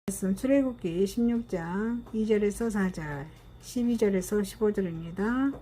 말씀 출애굽기 16장 2절에서 4절, 12절에서 15절입니다.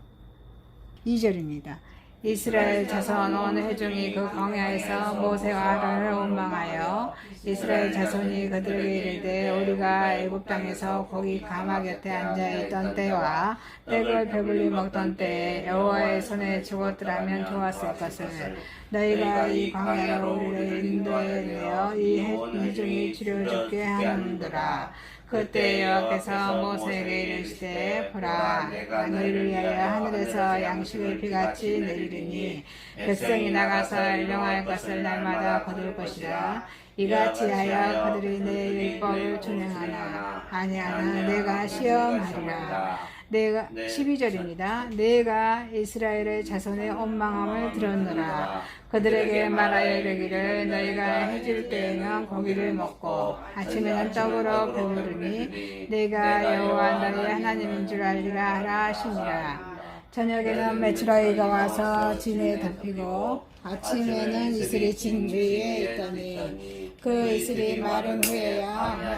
2절입니다. 이스라엘 자손 온 회중이 그 광야에서 모세와 아론을 원망하여 이스라엘 자손이 그들에게 이르되 우리가 애굽 땅에서 고기 가마 곁에 앉아 있던 때와 떡을 배불리 먹던 때에 여호와의 손에 죽었더라면 좋았을 것을 너희가 이 광야로 우리를 인도하여 이 회중이 치려 죽게 하는도라. 그때 여호와께서 모세에게 이르시되 보라, 내가 너희를 위하여 하늘에서 양식의 비같이 내리리니 백성이 나가서 일용할 것을 날마다 거둘 것이라. 이같이 하여 그들이 내 율법을 준행하나 아니하나 내가 시험하리라. 내가 12절입니다. 내가 이스라엘의 자손의 원망함을 들었노라. 그들에게 말하여 이르기를 너희가 해질 때에는 고기를 먹고 아침에는 떡으로 배부르니 내가 여호와 너희 하나님인 줄 알리라 하라 하시니라. 저녁에는 메추라기가 와서 진에 덮이고 아침에는 이슬이 진 위에 있더니 그 이슬이 마른 후에야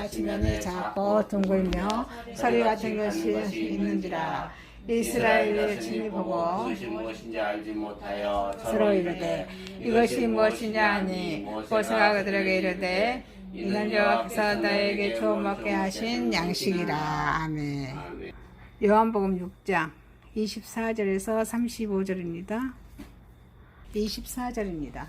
아침에는 작고 둥글며 서리 같은 것이 있는지라. 이스라엘의 친히 보고 이것이 무엇인지 알지 못하여 서로 이르되 이것이 무엇이냐 하니 모세가 그들에게 이르되 이는 여호와께서 너에게 주어 먹게 하신 양식이라. 아멘. 요한복음 6장 24절에서 35절입니다. 24절입니다.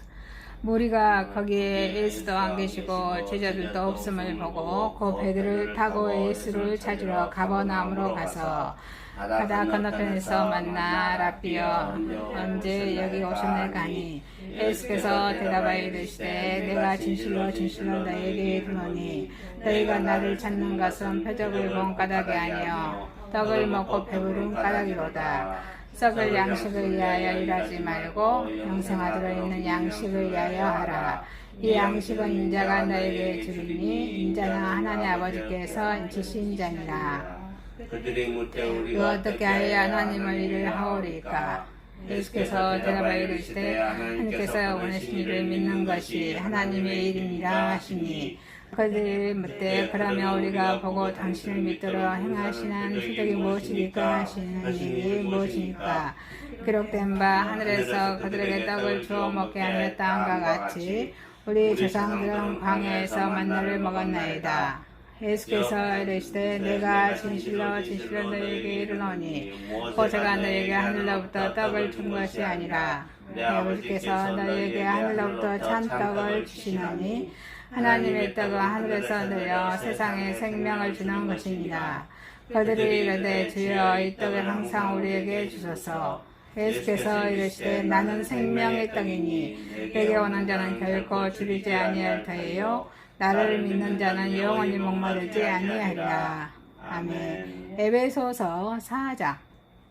무리가 거기에 예수도 안 계시고 제자들도 없음을 보고 그 배들을 타고 예수를 찾으러 가버나움으로 가서 바다 건너편에서 만나 라비여 언제 여기 오셨나이까 하니 예수께서 대답하여 이르시되 내가 진실로 진실로 너희에게 이르노니 너희가 나를 찾는 것은 표적을 본 까닭이 아니요 떡을 먹고 배부른 까닭이로다. 썩을 양식을 위하여 일하지 말고 영생하도록 있는 양식을 위하여 하라. 이 양식은 인자가 너에게 주리니 인자는 하나님 아버지께서 주신 자니라. 그들이 묻되 우리가 어떻게 하여 하나님을 일을 하오리까? 예수께서 대답하여 이르시되 하나님께서 원하신 일을 믿는 것이 하나님의 일이니라 하시니 그들이 묻되 그러면 우리가 보고 당신을 믿도록 행하시는 표적이 무엇이니까 하시는 일이 무엇이니까? 기록된 바 하늘에서 그들에게 떡을 주어 먹게 하였다함과 같이 우리 조상들은 광야에서 만나를 먹었나이다. 예수께서 이르시되 내가 진실로 진실로 너희에게 이르노니 모세가 너희에게 하늘로부터 떡을 준 것이 아니라 내 아버지께서 너희에게 하늘로부터 참 떡을 주시나니 하나님의 떡은 하늘에서 내려 세상에 생명을 주는 것입니다. 그들이 이르되 주여 이 떡을 항상 우리에게 주소서. 예수께서 이르시되 나는 생명의 떡이니 내게 오는 자는 결코 줄이지 아니할 터이요 나를 믿는 자는 영원히 목마르지 아니하리라. 아멘. 에베소서 4장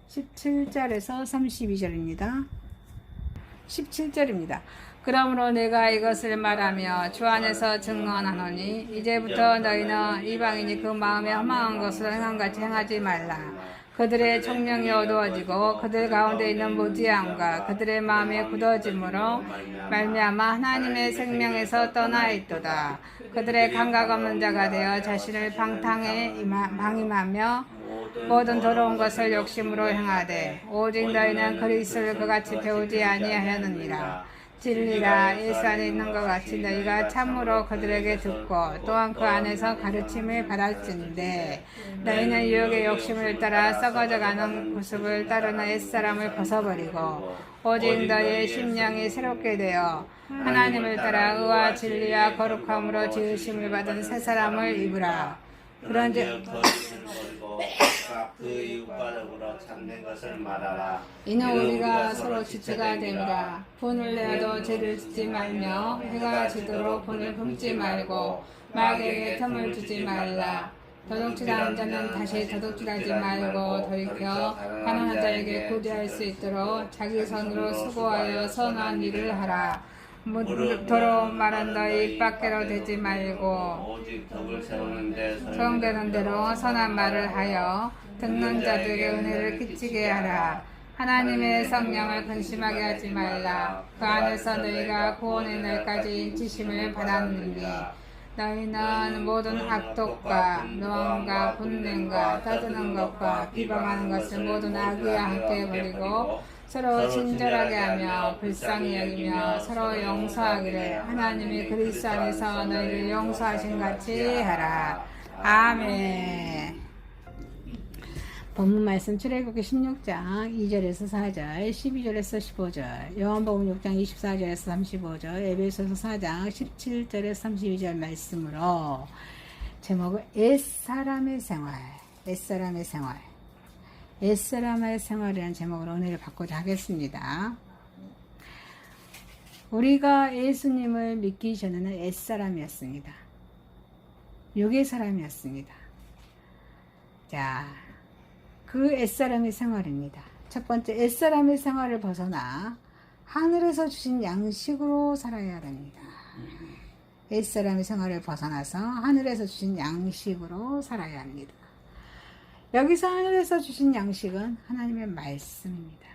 17절에서 32절입니다. 17절입니다. 그러므로 내가 이것을 말하며 주 안에서 증언하노니 이제부터 너희는 이방인이 그 마음에 허망한 것을 행함같이 행하지 말라. 그들의 총명이 어두워지고 그들 가운데 있는 무지함과 그들의 마음이 굳어짐으로 말미암아 하나님의 생명에서 떠나 있도다. 그들의 감각 없는 자가 되어 자신을 방탕에 방임하며 모든 더러운 것을 욕심으로 행하되 오직 너희는 그리스도를 그같이 배우지 아니하였느니라. 진리라 예수 안에 있는 것 같이 너희가 참으로 그들에게 듣고 또한 그 안에서 가르침을 받았는데 너희는 유혹의 욕심을 따라 썩어져가는 모습을 따르는 옛사람을 벗어버리고 오직 너희의 심령이 새롭게 되어 하나님을 따라 의와 진리와 거룩함으로 지으심을 받은 새 사람을 입으라. 그런즉 그 이웃과 더불어 참된 것을 말하라. 이는 우리가 서로 지체가 되니라. 분을 내어도 죄를 짓지 말며 해가 지도록 분을 품지 말고 마귀에게 틈을 주지 말라. 도둑질하는 자는 다시 도둑질하지 말고 돌이켜 가난한 자에게 구제할 수 있도록 자기 손으로 수고하여 선한 일을 하라. 무도로 말한 너희 입 밖으로 대지 말고 오직 덕을 세우는데 소용되는 대로 선한 말을 하여 듣는 자들에게 은혜를 끼치게 하라. 하나님의 성령을 근심하게 하지 말라. 그 안에서 너희가 구원의 날까지 지심을 받았느니 너희는 모든 악독과 노함과 분냄과 떠드는 것과 비방하는 것을 모든 악의와 함께 버리고 서로 친절하게 하며 불쌍히 여기며 서로 용서하기를 하나님이 그리스도 안에서 너희를 용서하신 같이 하라. 아멘. 본문 말씀 출애굽기 16장 2절에서 4절, 12절에서 15절, 요한복음 6장 24절에서 35절, 에베소서 4장 17절에서 32절 말씀으로 제목은 옛사람의 생활, 옛사람의 생활, 옛사람의 생활이라는 제목으로 은혜를 받고자 하겠습니다. 우리가 예수님을 믿기 전에는 옛사람이었습니다. 육의 사람이었습니다. 자, 그 옛사람의 생활입니다. 첫 번째, 옛사람의 생활을 벗어나 하늘에서 주신 양식으로 살아야 합니다. 옛사람의 생활을 벗어나서 하늘에서 주신 양식으로 살아야 합니다. 여기서 하늘에서 주신 양식은 하나님의 말씀입니다.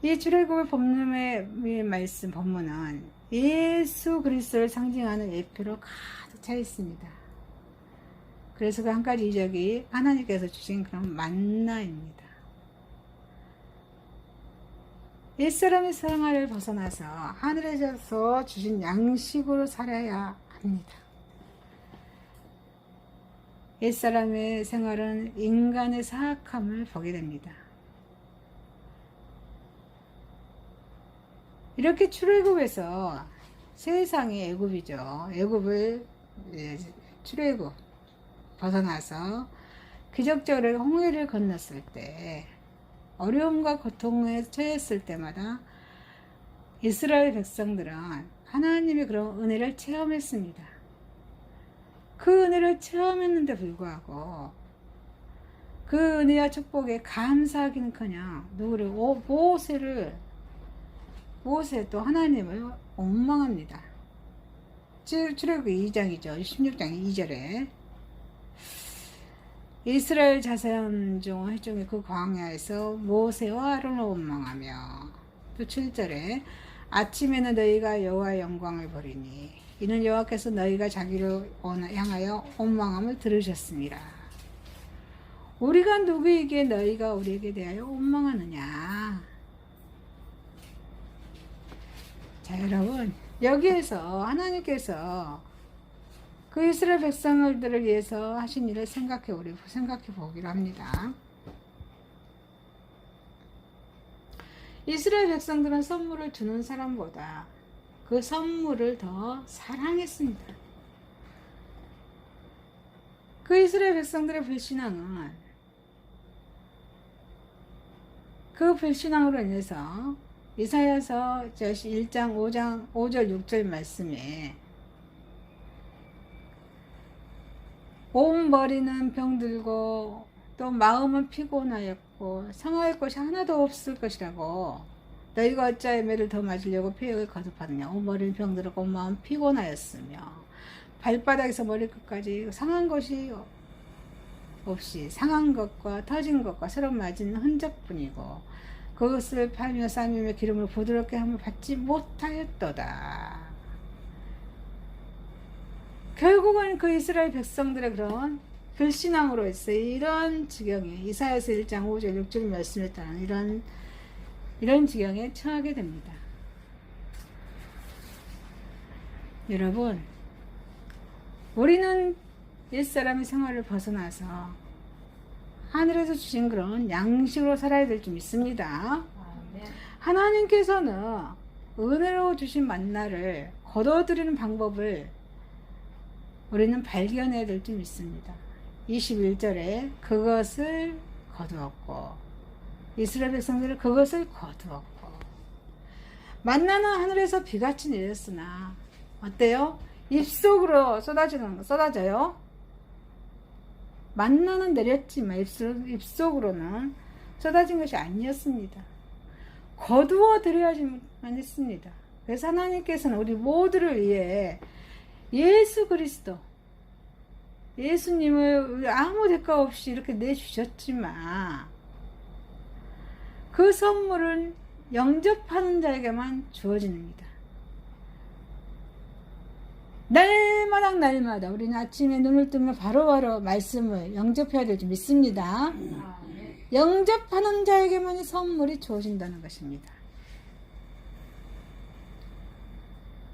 이 출애굽의 본문의 말씀 본문은 예수 그리스도를 상징하는 예표로 가득 차 있습니다. 그래서 그 한 가지 이적이 하나님께서 주신 그런 만나입니다. 옛사람의 생활을 벗어나서 하늘에서 주신 양식으로 살아야 합니다. 옛사람의 생활은 인간의 사악함을 보게 됩니다. 이렇게 출애굽에서 세상이 애굽이죠. 애굽을 출애굽 벗어나서 기적적으로 홍해를 건넜을 때 어려움과 고통에 처했을 때마다 이스라엘 백성들은 하나님의 그런 은혜를 체험했습니다. 그 은혜를 체험했는데 불구하고 그 은혜와 축복에 감사하기는커녕 누구를 모세 또 하나님을 원망합니다. 출애굽기 2장이죠. 16장 2절에 이스라엘 자손 중 회중의 그 광야에서 모세와 아론을 원망하며 또 7절에 아침에는 너희가 여호와의 영광을 보리니 이는 여호와께서 너희가 자기를 향하여 원망함을 들으셨습니다. 우리가 누구에게 너희가 우리에게 대하여 원망하느냐? 자, 여러분, 여기에서 하나님께서 그 이스라엘 백성들을 위해서 하신 일을 생각해 보기로 합니다. 이스라엘 백성들은 선물을 주는 사람보다 그 선물을 더 사랑했습니다. 그 이스라엘 백성들의 불신앙은 그 불신앙으로 인해서 이사야서 1장 5절 6절 말씀에 온 머리는 병들고 또 마음은 피곤하였고 상할 것이 하나도 없을 것이라고 너희가 어찌하여 매를 더 맞으려고 피욕을 거듭하느냐. 온 머리는 병들고 온 마음은 피곤하였으며 발바닥에서 머리끝까지 상한 것이 없이 상한 것과 터진 것과 서로 맞은 흔적뿐이고 그것을 팔며 싸매며 기름을 부드럽게 함을 받지 못하였도다. 결국은 그 이스라엘 백성들의 그런 불신앙으로 해서 이런 지경에 이사야서 1장 5절 6절 말씀에 따른 이런 지경에 처하게 됩니다. 여러분, 우리는 옛사람의 생활을 벗어나서 하늘에서 주신 그런 양식으로 살아야 될 줄 믿습니다. 하나님께서는 은혜로 주신 만나를 거둬들이는 방법을 우리는 발견해야 될 줄 믿습니다. 21절에 그것을 거두었고 이스라엘 백성들은 그것을 거두었고 만나는 하늘에서 비같이 내렸으나 어때요? 입속으로 쏟아져요. 만나는 내렸지만 입속으로는 쏟아진 것이 아니었습니다. 거두어 드려야지만 했습니다. 그래서 하나님께서는 우리 모두를 위해 예수 그리스도 예수님을 아무 대가 없이 이렇게 내주셨지만 그 선물은 영접하는 자에게만 주어집니다. 날마다 우리는 아침에 눈을 뜨면 바로바로 말씀을 영접해야 될 줄 믿습니다. 영접하는 자에게만 선물이 주어진다는 것입니다.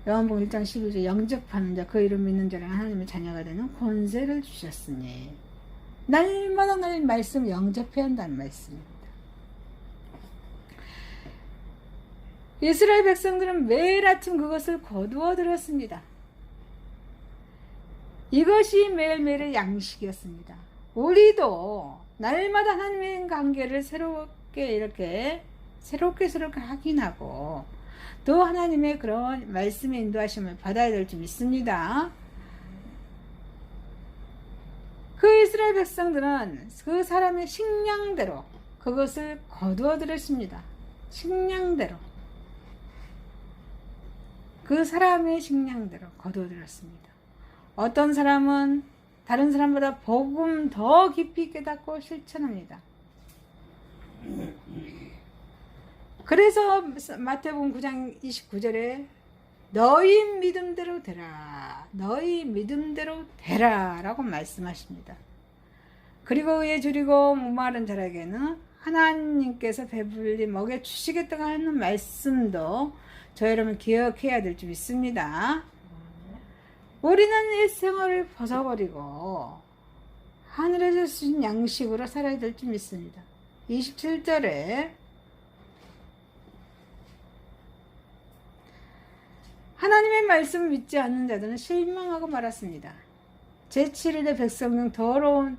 요한복음 1장 12절 영접하는 자 그 이름 믿는 자랑 하나님의 자녀가 되는 권세를 주셨으니 날마다 말씀을 영접해야 한다는 말씀입니다. 이스라엘 백성들은 매일 아침 그것을 거두어 들었습니다. 이것이 매일매일의 양식이었습니다. 우리도 날마다 하나님의 관계를 새롭게 확인하고 또 하나님의 그런 말씀의 인도하심을 받아야 될 줄 믿습니다. 그 이스라엘 백성들은 그 사람의 식량대로 그것을 거두어 들었습니다. 식량대로 그 사람의 식량대로 거두어 들었습니다. 어떤 사람은 다른 사람보다 복음 더 깊이 깨닫고 실천합니다. 그래서 마태복음 9장 29절에 너희 믿음대로 되라, 너희 믿음대로 되라 라고 말씀하십니다. 그리고 의에 줄이고 목마른 자에게는 하나님께서 배불리 먹여 주시겠다고 하는 말씀도 저 여러분 기억해야 될 줄 믿습니다. 우리는 일생활을 벗어버리고 하늘에서 주신 양식으로 살아야 될 줄 믿습니다. 27절에 하나님의 말씀을 믿지 않는 자들은 실망하고 말았습니다. 제7일의 백성 중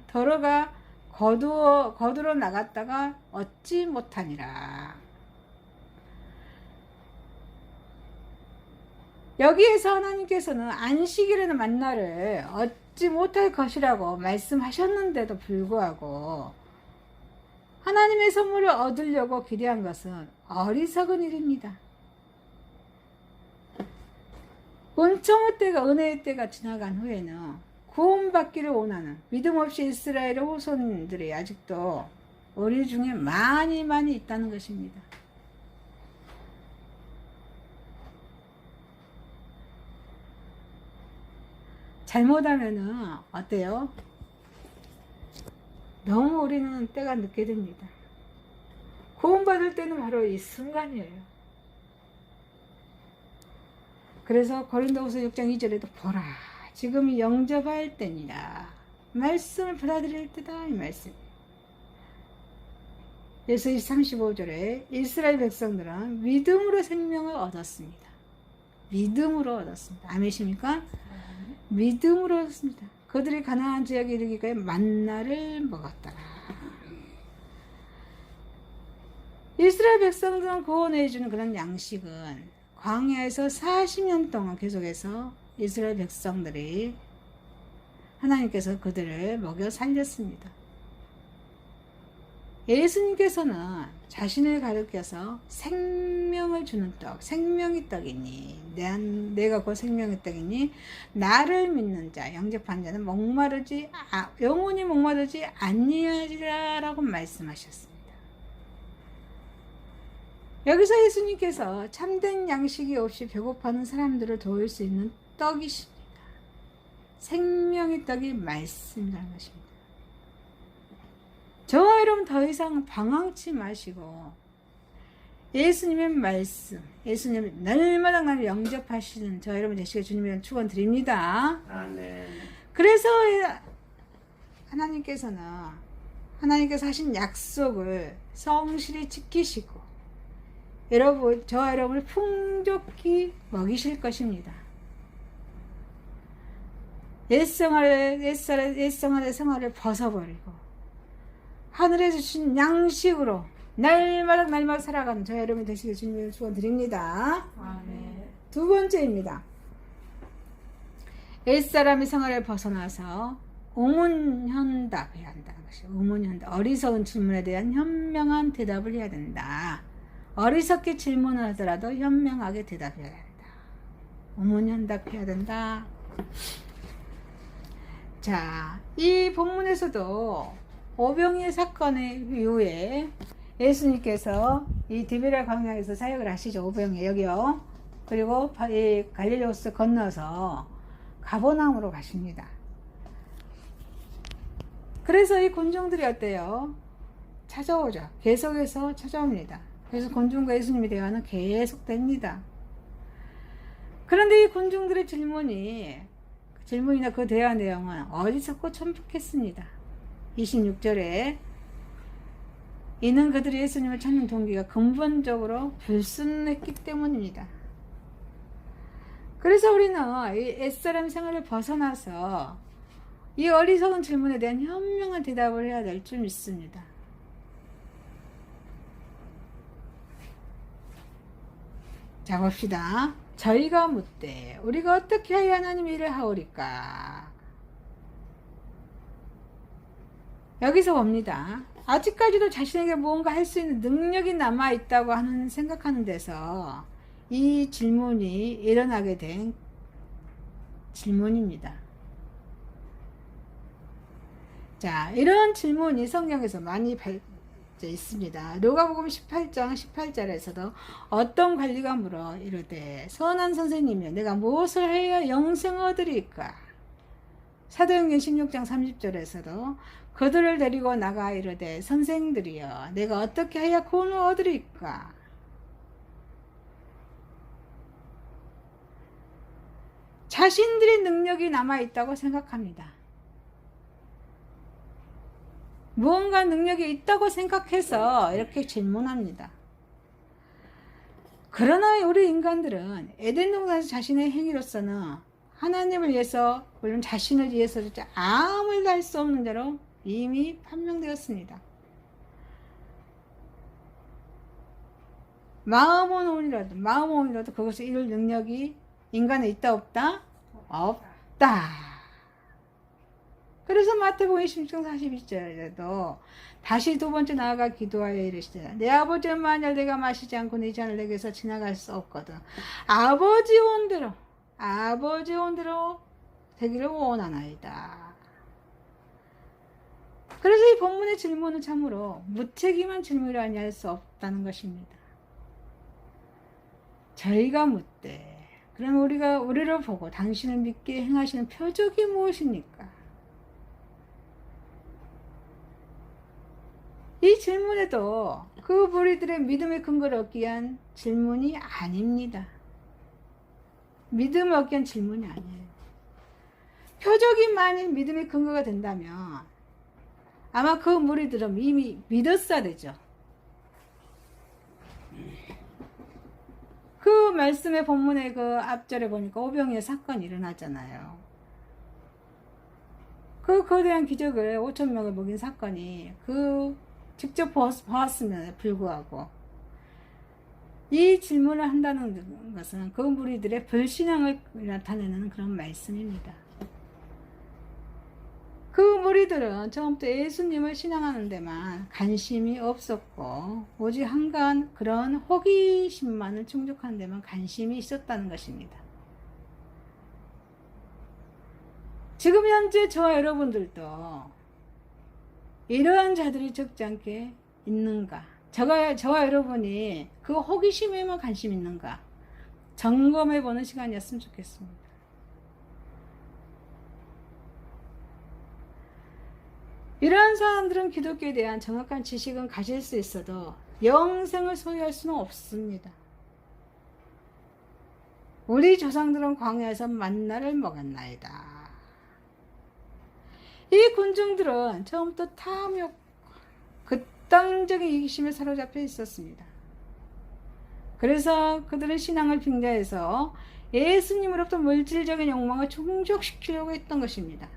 더러가 거두러 나갔다가 얻지 못하니라. 여기에서 하나님께서는 안식일에는 만나를 얻지 못할 것이라고 말씀하셨는데도 불구하고 하나님의 선물을 얻으려고 기대한 것은 어리석은 일입니다. 은총의 때가 은혜의 때가 지나간 후에는 구원받기를 원하는 믿음 없이 이스라엘의 후손들이 아직도 우리 중에 많이 있다는 것입니다. 잘못하면은 어때요? 너무 우리는 때가 늦게 됩니다. 구원받을 때는 바로 이 순간이에요. 그래서 고린도후서 6장 2절에도 보라 지금이 영접할 때니라 말씀을 받아들일 때다 이 말씀이에요. 예수 35절에 이스라엘 백성들은 믿음으로 생명을 얻었습니다. 믿음으로 얻었습니다. 아멘이십니까? 믿음으로 얻었습니다. 그들이 가나안 지역에 이르기까지 만나를 먹었더라. 이스라엘 백성들은 구원해 주는 그런 양식은 광야에서 40년 동안 계속해서 이스라엘 백성들이 하나님께서 그들을 먹여 살렸습니다. 예수님께서는 자신을 가리켜서 생명을 주는 떡, 생명의 떡이니 내가 곧 생명의 떡이니 나를 믿는 자, 영접한 자는 영원히 목마르지 아니하리라 라고 말씀하셨습니다. 여기서 예수님께서 참된 양식이 없이 배고파하는 사람들을 도울 수 있는 떡이십니다. 생명의 떡이 말씀이라는 것입니다. 저와 여러분 더 이상 방황치 마시고 예수님의 말씀, 예수님을 날마다 나를 영접하시는 저 여러분 되시길 주님의 축원드립니다. 아멘. 그래서 하나님께서 하신 약속을 성실히 지키시고 저와 여러분을 풍족히 먹이실 것입니다. 옛생활의 생활을 벗어버리고 하늘에서 주신 양식으로 날마다 살아가는 저 여러분 되시길 주님의 축원드립니다. 두 번째입니다. 옛사람의 생활을 벗어나서 우문현답해야 한다는 것이에요. 우문현답. 어리석은 질문에 대한 현명한 대답을 해야 된다. 어리석게 질문을 하더라도 현명하게 대답해야 된다. 우문현답해야 된다. 자, 이 본문에서도 오병이의 사건의 이후에 예수님께서 이 디베랴 광야에서 사역을 하시죠. 오병이 여기요. 그리고 갈릴리 호수 건너서 가버나움으로 가십니다. 그래서 이 군중들이 어때요? 찾아오죠. 계속해서 찾아옵니다. 그래서 군중과 예수님의 대화는 계속됩니다. 그런데 이 군중들의 질문이나 그 대화 내용은 어리석고 천북했습니다. 26절에 이는 그들이 예수님을 찾는 동기가 근본적으로 불순했기 때문입니다. 그래서 우리는 이 옛사람 생활을 벗어나서 이 어리석은 질문에 대한 현명한 대답을 해야 될 줄 믿습니다. 자, 봅시다. 저희가 묻되 우리가 어떻게 하여 하나님 일을 하오리까? 여기서 봅니다. 아직까지도 자신에게 무언가 할 수 있는 능력이 남아있다고 생각하는 데서 이 질문이 일어나게 된 질문입니다. 자, 이런 질문이 성경에서 많이 있습니다. 누가복음 18장 18절에서도 어떤 관리가 물어 이르되 선한 선생님이여 내가 무엇을 하여 영생을 얻으리까? 사도행전 16장 30절에서도 그들을 데리고 나가 이르되 선생들이여 내가 어떻게 하여 구원을 얻으리까? 자신들의 능력이 남아있다고 생각합니다. 무언가 능력이 있다고 생각해서 이렇게 질문합니다. 그러나 우리 인간들은 에덴 동산에서 자신의 행위로서는 하나님을 위해서 물론 자신을 위해서 아무 일도 할 수 없는 대로 이미 판명되었습니다. 마음으로라도 그것을 이룰 능력이 인간에 있다 없다? 없다. 그래서 마태복음 16장 42절에도 다시 두 번째 나아가 기도하여 이르시되 내 아버지의 만일 내가 마시지 않고 이 잔을 내게서 지나갈 수 없거든 아버지 온대로 되기를 원하나이다. 그래서 이 본문의 질문은 참으로 무책임한 질문이 아니할 수 없다는 것입니다. 저희가 묻되 그럼 우리를 보고 당신을 믿게 행하시는 표적이 무엇입니까? 이 질문에도 그 무리들의 믿음의 근거를 얻기 위한 질문이 아닙니다. 믿음을 얻기 위한 질문이 아니에요. 표적이 만일 믿음의 근거가 된다면 아마 그 무리들은 이미 믿었어야 되죠. 그 말씀의 본문의 그 앞절에 보니까 오병이어 사건이 일어나잖아요. 그 거대한 기적을 5,000명을 먹인 사건이 직접 보았음에도 불구하고 이 질문을 한다는 것은 그 무리들의 불신앙을 나타내는 그런 말씀입니다. 그 무리들은 처음부터 예수님을 신앙하는 데만 관심이 없었고 오직 한가한 그런 호기심만을 충족하는 데만 관심이 있었다는 것입니다. 지금 현재 저와 여러분들도 이러한 자들이 적지 않게 있는가? 저와 여러분이 그 호기심에만 관심 있는가? 점검해 보는 시간이었으면 좋겠습니다. 이러한 사람들은 기독교에 대한 정확한 지식은 가질 수 있어도 영생을 소유할 수는 없습니다. 우리 조상들은 광야에서 만나를 먹었나이다. 이 군중들은 처음부터 탐욕, 극단적인 이기심에 사로잡혀 있었습니다. 그래서 그들은 신앙을 빙자해서 예수님으로부터 물질적인 욕망을 충족시키려고 했던 것입니다.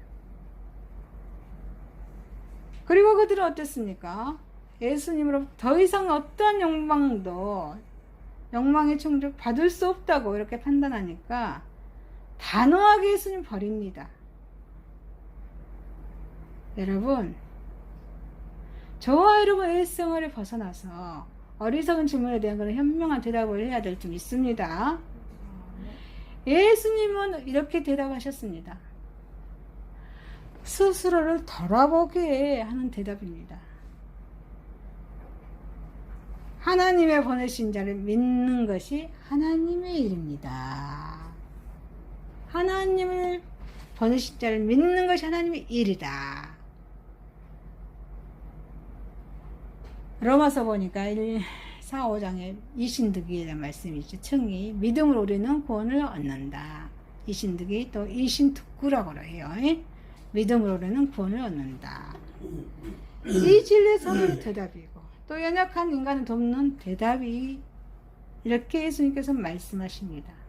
그리고 그들은 어땠습니까? 예수님으로부터 더 이상 어떤 욕망의 충족 받을 수 없다고 이렇게 판단하니까 단호하게 예수님 버립니다. 여러분, 저와 여러분 일생활을 벗어나서 어리석은 질문에 대한 그런 현명한 대답을 해야 될 줄 믿습니다. 예수님은 이렇게 대답하셨습니다. 스스로를 돌아보게 하는 대답입니다. 하나님의 보내신 자를 믿는 것이 하나님의 일입니다. 하나님을 보내신 자를 믿는 것이 하나님의 일이다. 로마서 보니까 4, 5장에 이신득이에 대한 말씀이 있죠. 청이 믿음으로 우리는 구원을 얻는다. 이신득이 또 이신특구라고 해요. 믿음으로 우리는 구원을 얻는다. 이 진리에서는 대답이고 또 연약한 인간을 돕는 대답이 이렇게 예수님께서 말씀하십니다.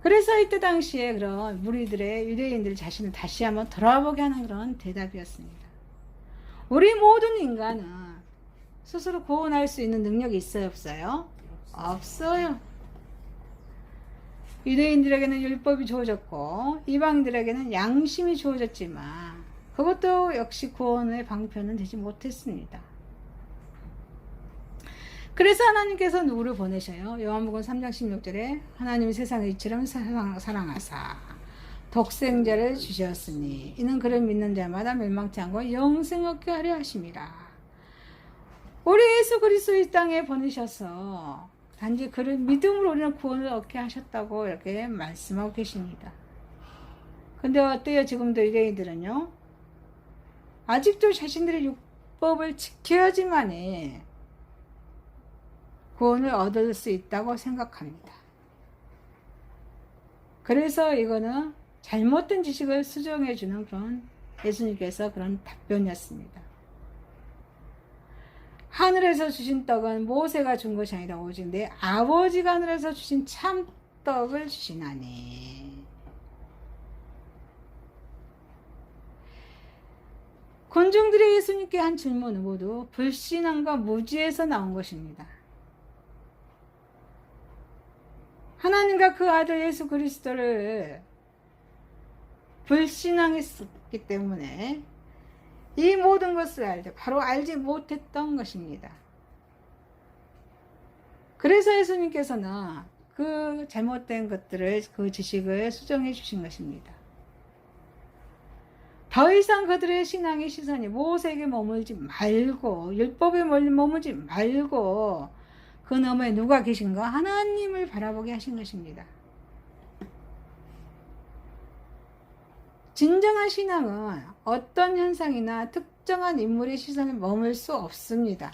그래서 이때 당시에 그런 무리들의 유대인들 자신을 다시 한번 돌아보게 하는 그런 대답이었습니다. 우리 모든 인간은 스스로 구원할 수 있는 능력이 있어요, 없어요? 없어요. 유대인들에게는 율법이 주어졌고 이방인들에게는 양심이 주어졌지만 그것도 역시 구원의 방편은 되지 못했습니다. 그래서 하나님께서 누구를 보내셔요? 요한복음 3장 16절에 하나님이 세상을 이처럼 사랑하사 독생자를 주셨으니 이는 그를 믿는 자마다 멸망치 않고 영생 얻게 하려 하심이라. 우리 예수 그리스도 이 땅에 보내셔서 단지 그를 믿음으로 우리는 구원을 얻게 하셨다고 이렇게 말씀하고 계십니다. 근데 어때요? 지금도 유대인들은요, 아직도 자신들의 율법을 지켜야지만이 구원을 얻을 수 있다고 생각합니다. 그래서 이거는 잘못된 지식을 수정해주는 그런 예수님께서 그런 답변이었습니다. 하늘에서 주신 떡은 모세가 준 것이 아니라 오직 내 아버지가 하늘에서 주신 참떡을 주시나니. 군중들이 예수님께 한 질문은 모두 불신앙과 무지에서 나온 것입니다. 하나님과 그 아들 예수 그리스도를 불신앙했기 때문에 이 모든 것을 바로 알지 못했던 것입니다. 그래서 예수님께서는 그 잘못된 것들을, 그 지식을 수정해 주신 것입니다. 더 이상 그들의 신앙의 시선이 모세에게 머물지 말고 율법에 머물지 말고 그 너머에 누가 계신가? 하나님을 바라보게 하신 것입니다. 진정한 신앙은 어떤 현상이나 특정한 인물의 시선에 머물 수 없습니다.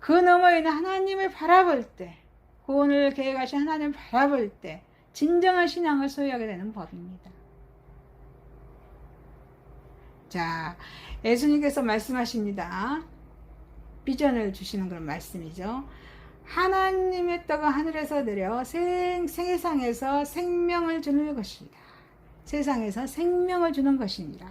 그 너머에 있는 하나님을 바라볼 때, 구원을 계획하신 하나님을 바라볼 때 진정한 신앙을 소유하게 되는 법입니다. 자, 예수님께서 말씀하십니다. 비전을 주시는 그런 말씀이죠. 하나님의 떡은 하늘에서 내려 세상에서 생명을 주는 것이다. 세상에서 생명을 주는 것입니다.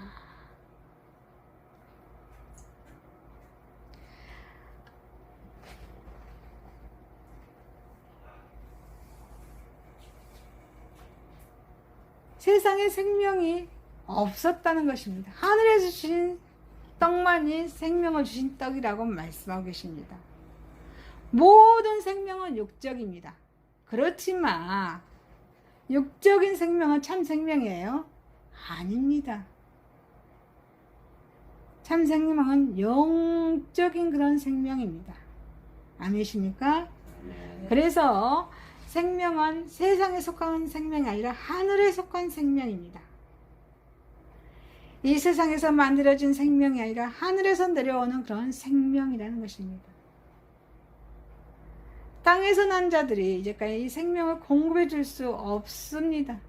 세상에 생명이 없었다는 것입니다. 하늘에서 주신 떡만이 생명을 주신 떡이라고 말씀하고 계십니다. 모든 생명은 육적입니다. 그렇지만 육적인 생명은 참 생명이에요? 아닙니다. 참 생명은 영적인 그런 생명입니다. 아멘이십니까? 그래서 생명은 세상에 속한 생명이 아니라 하늘에 속한 생명입니다. 이 세상에서 만들어진 생명이 아니라 하늘에서 내려오는 그런 생명이라는 것입니다. 땅에서 난 자들이 이제까지 이 생명을 공급해 줄 수 없습니다.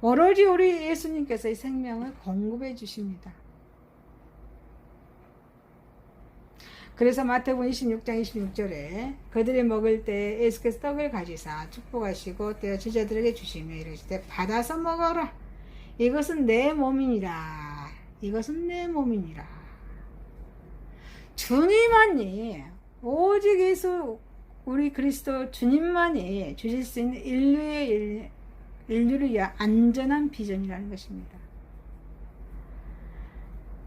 오로지 우리 예수님께서 이 생명을 공급해 주십니다. 그래서 마태복음 26장 26절에 그들이 먹을 때 예수께서 떡을 가지사 축복하시고 떼어 제자들에게 주시며 이르시되 받아서 먹어라. 이것은 내 몸이니라. 이것은 내 몸이니라. 주님만이, 오직 예수 우리 그리스도 주님만이 주실 수 있는 인류를 위한 안전한 비전이라는 것입니다.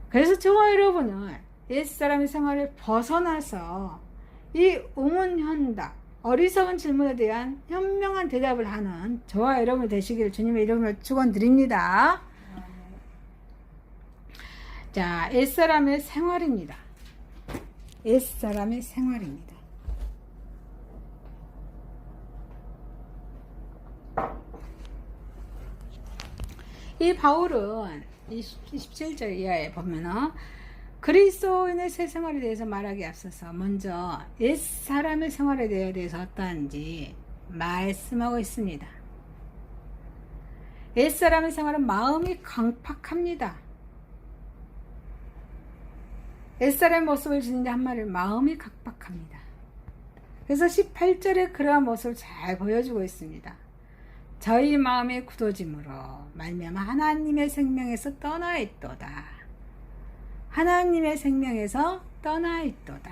그래서 저와 여러분은 옛사람의 생활을 벗어나서 이 우문현답, 어리석은 질문에 대한 현명한 대답을 하는 저와 여러분 되시기를 주님의 이름으로 축원드립니다. 자, 옛사람의 생활입니다. 옛사람의 생활입니다. 이 바울은 27절 이하에 보면은 그리스도인의 새 생활에 대해서 말하기 앞서서 먼저 옛 사람의 생활에 대해서 어떠한지 말씀하고 있습니다. 옛 사람의 생활은 마음이 강팍합니다. 옛 사람의 모습을 지는데 한마디로 마음이 강팍합니다. 그래서 18절에 그러한 모습을 잘 보여주고 있습니다. 저희 마음이 굳어짐으로 말미암아 하나님의 생명에서 떠나 있도다. 하나님의 생명에서 떠나 있도다.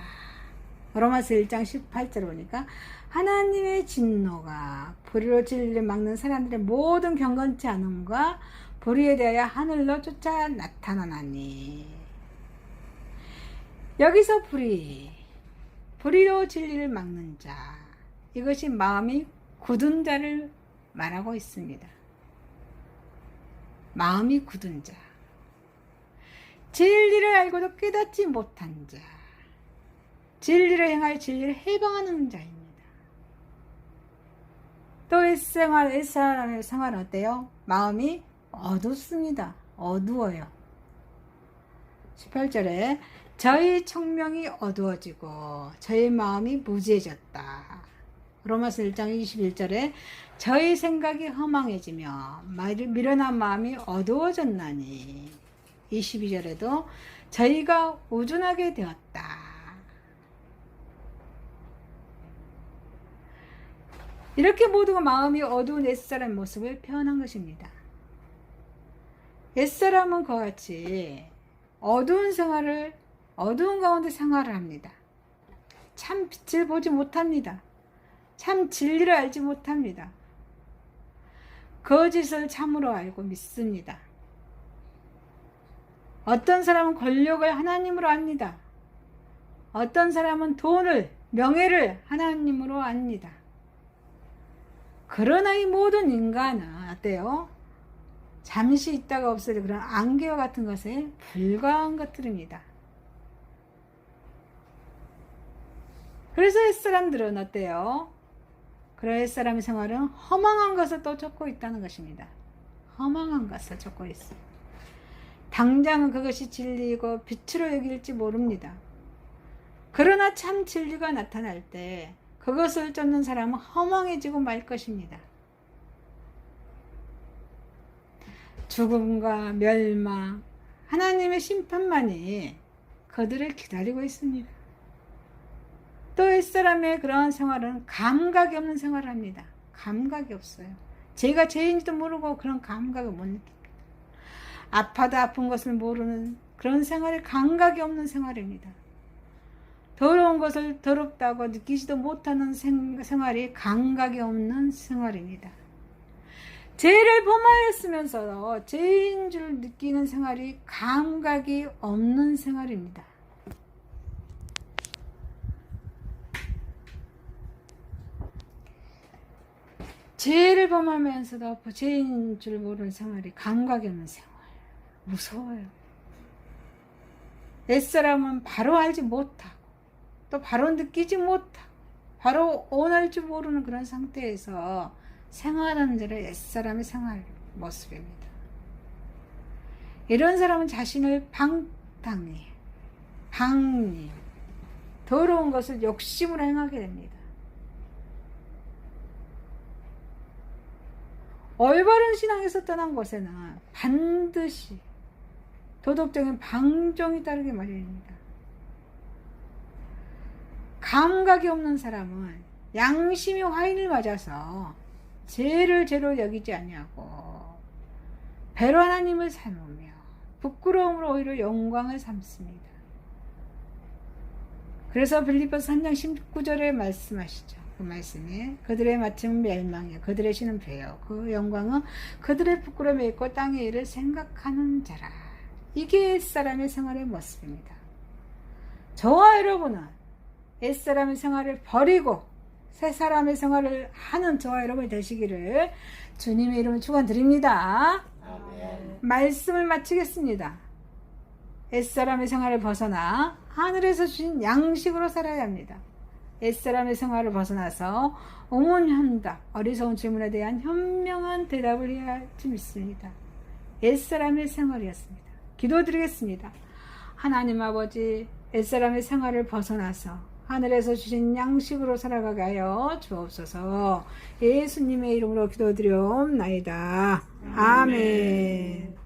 로마서 1장 18절 보니까 하나님의 진노가 불의로 진리를 막는 사람들의 모든 경건치 않음과 불의에 대하여 하늘로 쫓아 나타나나니. 여기서 불의로 진리를 막는 자, 이것이 마음이 굳은 자를 말하고 있습니다. 마음이 굳은 자, 진리를 알고도 깨닫지 못한 자, 진리를 행할 진리를 해방하는 자입니다. 또 옛사람의 생활은 어때요? 마음이 어둡습니다. 어두워요. 18절에 저희 청명이 어두워지고 저희 마음이 무지해졌다. 로마서 1장 21절에 저희 생각이 허망해지며 미련한 마음이 어두워졌나니. 22절에도 저희가 우둔하게 되었다. 이렇게 모두가 마음이 어두운 옛사람의 모습을 표현한 것입니다. 옛사람은 그와 같이 어두운 가운데 생활을 합니다. 참 빛을 보지 못합니다. 참 진리를 알지 못합니다. 거짓을 참으로 알고 믿습니다. 어떤 사람은 권력을 하나님으로 압니다. 어떤 사람은 돈을, 명예를 하나님으로 압니다. 그러나 이 모든 인간은 어때요? 잠시 있다가 없어질 그런 안개와 같은 것에 불과한 것들입니다. 그래서 옛사람들은 어때요? 그런 옛사람의 생활은 허망한 것을 또 쫓고 있다는 것입니다. 허망한 것을 쫓고 있어요. 당장은 그것이 진리이고 빛으로 여길지 모릅니다. 그러나 참 진리가 나타날 때 그것을 쫓는 사람은 허망해지고 말 것입니다. 죽음과 멸망, 하나님의 심판만이 그들을 기다리고 있습니다. 또 옛사람의 그러한 생활은 감각이 없는 생활을 합니다. 감각이 없어요. 제가 죄인지도 모르고 그런 감각을 못 느낍니다. 아파도 아픈 것을 모르는 그런 생활이 감각이 없는 생활입니다. 더러운 것을 더럽다고 느끼지도 못하는 생활이 감각이 없는 생활입니다. 죄를 범하였으면서도 죄인 줄 느끼는 생활이 감각이 없는 생활입니다. 죄를 범하면서도 죄인 줄 모르는 생활이 감각이 없는 생활. 무서워요. 옛사람은 바로 알지 못하고 또 바로 느끼지 못하고 바로 원할 줄 모르는 그런 상태에서 생활하는 자를 옛사람의 생활 모습입니다. 이런 사람은 자신을 방탕히 더러운 것을 욕심으로 행하게 됩니다. 올바른 신앙에서 떠난 곳에는 반드시 도덕적인 방종이 따르게 마련입니다. 감각이 없는 사람은 양심이 화인을 맞아서 죄를 죄로 여기지 아니하고 배로 하나님을 삼으며 부끄러움으로 오히려 영광을 삼습니다. 그래서 빌립보서 3장 19절에 말씀하시죠. 그 말씀에 그들의 마침은 멸망이요 그들의 신은 배요 그 영광은 그들의 부끄러움에 있고 땅의 일을 생각하는 자라. 이게 옛사람의 생활의 모습입니다. 저와 여러분은 옛사람의 생활을 버리고 새사람의 생활을 하는 저와 여러분이 되시기를 주님의 이름으로 축원드립니다. 아멘. 말씀을 마치겠습니다. 옛사람의 생활을 벗어나 하늘에서 주신 양식으로 살아야 합니다. 옛사람의 생활을 벗어나서 우문현답, 어리석은 질문에 대한 현명한 대답을 해야 할지 믿습니다. 옛사람의 생활이었습니다. 기도드리겠습니다. 하나님 아버지, 옛사람의 생활을 벗어나서 하늘에서 주신 양식으로 살아가게 하여 주옵소서. 예수님의 이름으로 기도드리옵나이다. 아멘.